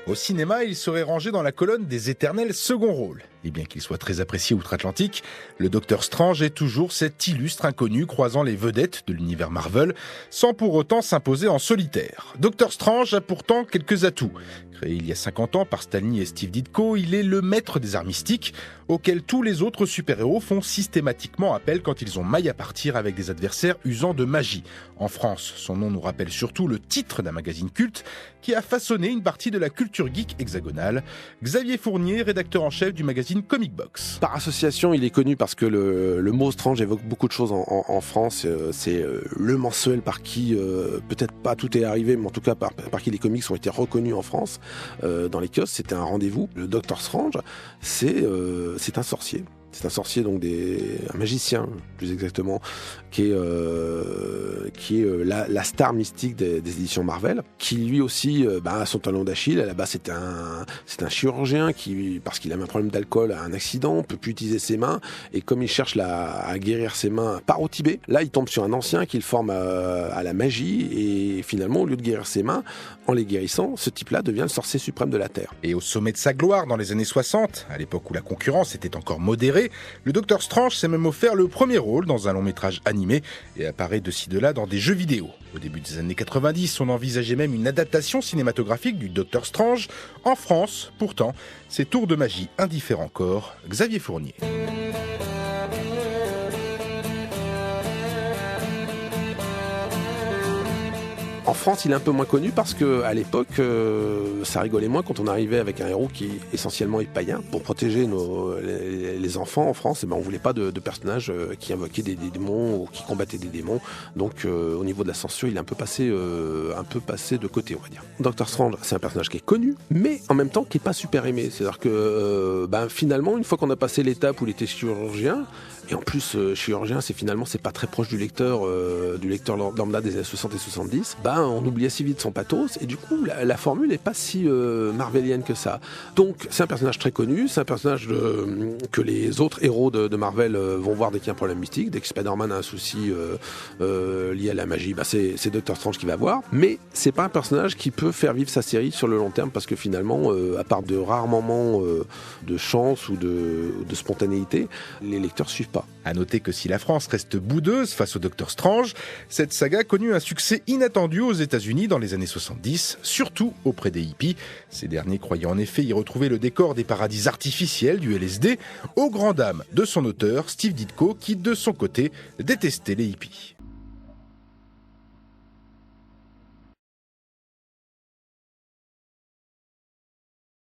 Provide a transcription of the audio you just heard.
Au cinéma, il serait rangé dans la colonne des éternels second rôles. Et bien qu'il soit très apprécié outre-Atlantique, le Docteur Strange est toujours cet illustre inconnu croisant les vedettes de l'univers Marvel, sans pour autant s'imposer en solitaire. Docteur Strange a pourtant quelques atouts. Créé il y a 50 ans par Stan Lee et Steve Ditko, il est le maître des arts mystiques, auxquels tous les autres super-héros font systématiquement appel quand ils ont maille à partir avec des adversaires usant de magie. En France, son nom nous rappelle surtout le titre d'un magazine culte qui a façonné une partie de la culture geek hexagonale. Xavier Fournier, rédacteur en chef du magazine Comic Box. Par association, il est connu parce que le mot Strange évoque beaucoup de choses en France. C'est le mensuel par qui, peut-être pas tout est arrivé, mais en tout cas par qui les comics ont été reconnus en France. Dans les kiosques, c'était un rendez-vous. Le Docteur Strange, c'est un sorcier. C'est un sorcier, donc un magicien, plus exactement, qui est la star mystique des éditions Marvel, qui lui aussi a son talon d'Achille. À la base, c'est un chirurgien qui, parce qu'il a un problème d'alcool, a un accident, peut plus utiliser ses mains, et comme il cherche à guérir ses mains part au Tibet, là il tombe sur un ancien qui le forme à la magie, et finalement, au lieu de guérir ses mains, en les guérissant, ce type-là devient le sorcier suprême de la Terre. Et au sommet de sa gloire, dans les années 60, à l'époque où la concurrence était encore modérée, le Docteur Strange s'est même offert le premier rôle dans un long métrage animé et apparaît de ci de là dans des jeux vidéo. Au début des années 90, on envisageait même une adaptation cinématographique du Docteur Strange. En France, pourtant, c'est tour de magie indifférent encore. Xavier Fournier. En France, il est un peu moins connu parce que à l'époque, ça rigolait moins quand on arrivait avec un héros qui essentiellement est païen. Pour protéger les enfants en France, on voulait pas de personnages qui invoquaient des démons ou qui combattaient des démons. Donc, au niveau de la censure, il est un peu passé de côté, on va dire. Doctor Strange, c'est un personnage qui est connu, mais en même temps qui est pas super aimé. C'est-à-dire que finalement, une fois qu'on a passé l'étape où il était chirurgien, et en plus, chirurgien, c'est pas très proche du lecteur lambda des années 60 et 70. On oublie assez vite son pathos, et du coup, la formule n'est pas si marvelienne que ça. Donc, c'est un personnage très connu, c'est un personnage que les autres héros de Marvel vont voir dès qu'il y a un problème mystique, dès que Spider-Man a un souci lié à la magie, c'est Doctor Strange qui va voir. Mais c'est pas un personnage qui peut faire vivre sa série sur le long terme, parce que finalement, à part de rares moments de chance ou de spontanéité, les lecteurs suivent pas. À noter que si la France reste boudeuse face au Docteur Strange, cette saga a connu un succès inattendu aux États-Unis dans les années 70, surtout auprès des hippies. Ces derniers croyaient en effet y retrouver le décor des paradis artificiels du LSD, aux grandes dames de son auteur, Steve Ditko, qui de son côté détestait les hippies.